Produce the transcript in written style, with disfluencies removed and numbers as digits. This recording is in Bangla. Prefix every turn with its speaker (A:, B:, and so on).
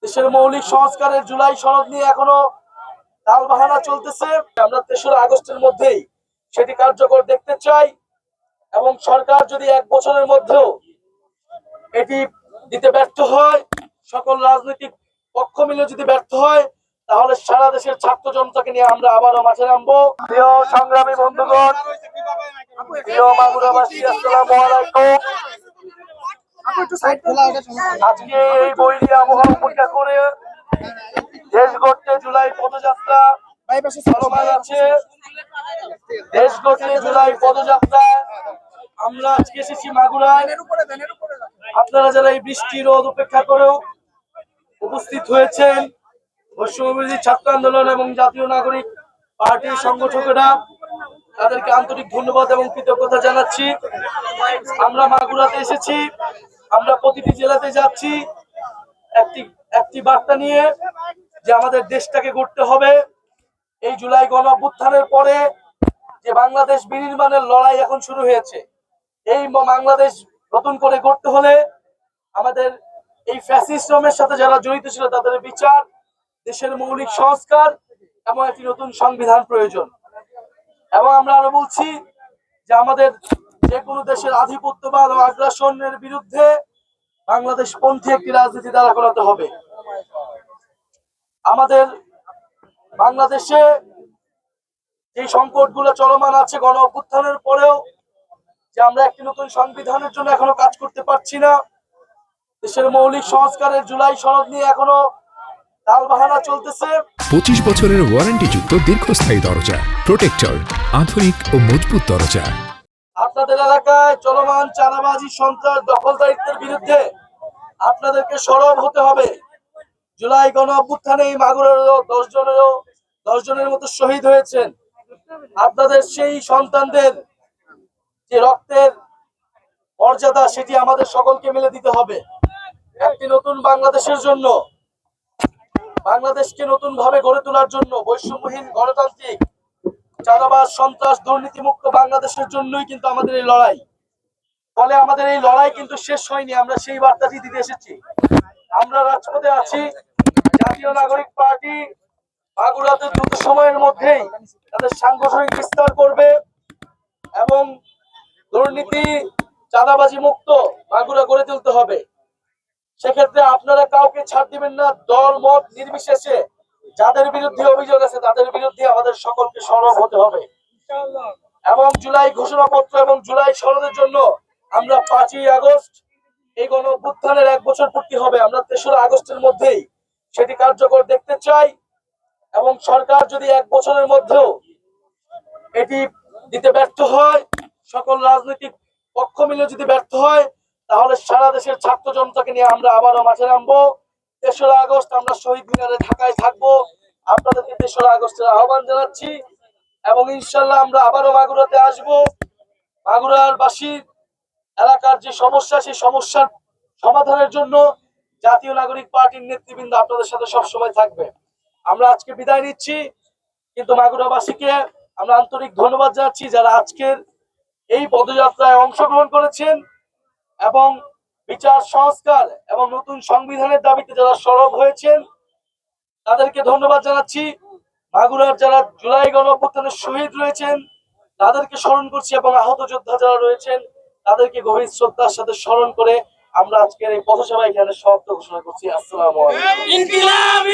A: দেশের মৌলিক সংস্কারের জুলাই সনদ নিয়ে এখনো টালবাহানা চলতেছে। আমরা ৩রা আগস্টের মধ্যেই সেটি কার্যকর দেখতে চাই এবং সরকার যদি ১ বছরের মধ্যেও এটি দিতে ব্যর্থ হয়, সকল রাজনৈতিক পক্ষ মিলে যদি ব্যর্থ হয়, তাহলে সারা দেশের ছাত্র জনতাকে নিয়ে আমরা আবারও মাঠে নামবো। প্রিয় সংগ্রামী বন্ধুগণ, প্রিয় মাগুরাবাসী, আসসালামু আলাইকুম। আজকে এই বৈরী আবহাওয়া উপেক্ষা করে দেশ গড়তে জুলাই পদযাত্রা চলমান আছে। দেশ গড়তে জুলাই পদযাত্রা আমরা আজকে এসেছি মাগুরায়। আপনারা যারা এই বৃষ্টি রোদ উপেক্ষা করেও উপস্থিত হয়েছেন, বৈষম্যবিরোধী ছাত্র আন্দোলন এবং জাতীয় নাগরিক পার্টির সংগঠকেরা, তাদেরকে আন্তরিক ধন্যবাদ এবং কৃতজ্ঞতা জানাচ্ছি। আমরা মাগুরাতে এসেছি, আমরা প্রতিটি জেলাতে যাচ্ছি একটি বার্তা নিয়ে যে আমাদের দেশটাকে গড়তে হবে। এই জুলাই গণ অভ্যুত্থানের পরে যে বাংলাদেশ বিনির্মাণের লড়াই এখন শুরু হয়েছে, এই বাংলাদেশ নতুন করে গড়তে হলে আমাদের এই ফ্যাসিজমের সাথে যারা জড়িত ছিল তাদের বিচার, দেশের মৌলিক সংস্কার এবং একটি নতুন সংবিধান প্রয়োজন। এবং আমরা আরো বলছি যে আমাদের যে কোনো দেশের আধিপত্যবাদ ও আগ্রাসনের বিরুদ্ধে বাংলাদেশ পন্থী একটি রাজনীতি দাঁড়া করাতে হবে। আমাদের বাংলাদেশে যে সংকটগুলো চলমান আছে গণ অভ্যুত্থানের পরেও, যে আমরা একটি নতুন সংবিধানের জন্য এখনো কাজ করতে পারছি না, দেশের মৌলিক সংস্কারের জুলাই সনদ নিয়ে এখনো টালবাহানা চলতেছে।
B: 25 বছরের ওয়ারেন্টিযুক্ত দীর্ঘস্থায়ী দরজা প্রোটেক্টর, আধুনিক ও মজবুত দরজা।
A: আপনাদের এলাকায় চলমান চাঁদাবাজি, সন্ত্রাস, দখলদারিত্বের বিরুদ্ধে আপনাদেরকে সরব হতে হবে। জুলাই গণ অভ্যুত্থানে এই মাগুরারও 10 জনের মতো শহীদ হয়েছেন। আপনাদের সেই সন্তানদের যে রক্তের মর্যাদা, সেটি আমাদের সকলকে মিলে দিতে হবে। একটি নতুন বাংলাদেশের জন্য, বাংলাদেশকে নতুন ভাবে গড়ে তোলার জন্য, বৈষম্যহীন গণতান্ত্রিক চাঁদাবাজ, সন্ত্রাস, দুর্নীতিমুক্ত বাংলাদেশের জন্যই কিন্তু আমাদের এই লড়াই। ফলে আমাদের এই লড়াই কিন্তু শেষ হয়নি, আমরা সেই বার্তাটি দিতে এসেছি। আমরা রাজপথে আছি। জাতীয় নাগরিক পার্টি মাগুরাতে দ্রুত সময়ের মধ্যেই তাদের সাংগঠনিক বিস্তার করবে এবং দুর্নীতি, চাঁদাবাজি মুক্ত মাগুরা গড়ে তুলতে হবে। সেক্ষেত্রে আপনারা কাউকে ছাড় দিবেন না। দল মত নির্বিশেষে যাদের বিরুদ্ধে অভিযোগ আছে তাদের বিরুদ্ধে আমাদের সকলকে সরব হতে হবে। এবং জুলাই ঘোষণাপত্র এবং জুলাই সনদের জন্য আমরা 5ই আগস্ট এই গণ অভ্যুত্থানের 1 বছর পূর্তি হবে, আমরা 3রা আগস্টের মধ্যেই সেটি কার্যকর দেখতে চাই। এবং সরকার যদি 1 বছরের মধ্যেও এটি দিতে ব্যর্থ হয়, সকল রাজনৈতিক পক্ষ মিলে যদি ব্যর্থ হয়, তাহলে সারা দেশের ছাত্র জনতাকে নিয়ে আমরা আবারও মাঠে নামবো। 3রা আগস্ট আমরা শহীদ মিনারে ঢাকায় থাকবো। আপনাদেরকে 3রা আগস্টের আহ্বান জানাচ্ছি এবং ইনশাল্লাহ আমরা আবারও মাগুরাতে আসবো। মাগুরার বাসীর এলাকার যে সমস্যা, সেই সমস্যার সমাধানের জন্য জাতীয় নাগরিক পার্টির নেতৃবৃন্দ আপনাদের সাথে সবসময় থাকবে। আমরা আজকে বিদায় নিচ্ছি, কিন্তু মাগুরাবাসীকে আমরা আন্তরিক ধন্যবাদ জানাচ্ছি যারা আজকের এই পদযাত্রায় অংশগ্রহণ করেছেন এবং বিচার সংস্কার এবং নতুন সংবিধানের দাবিতে যারা সরব হয়েছেন তাদেরকে ধন্যবাদ জানাচ্ছি। মাগুরার যারা জুলাই গণ অভ্যুত্থানের শহীদ রয়েছেন তাদেরকে স্মরণ করছি এবং আহত যোদ্ধা যারা রয়েছেন তাদেরকে গভীর শ্রদ্ধার সাথে স্মরণ করে আমরা আজকের এই পথসভা এখানে সমাপ্ত ঘোষণা করছি। আসসালামু আলাইকুম।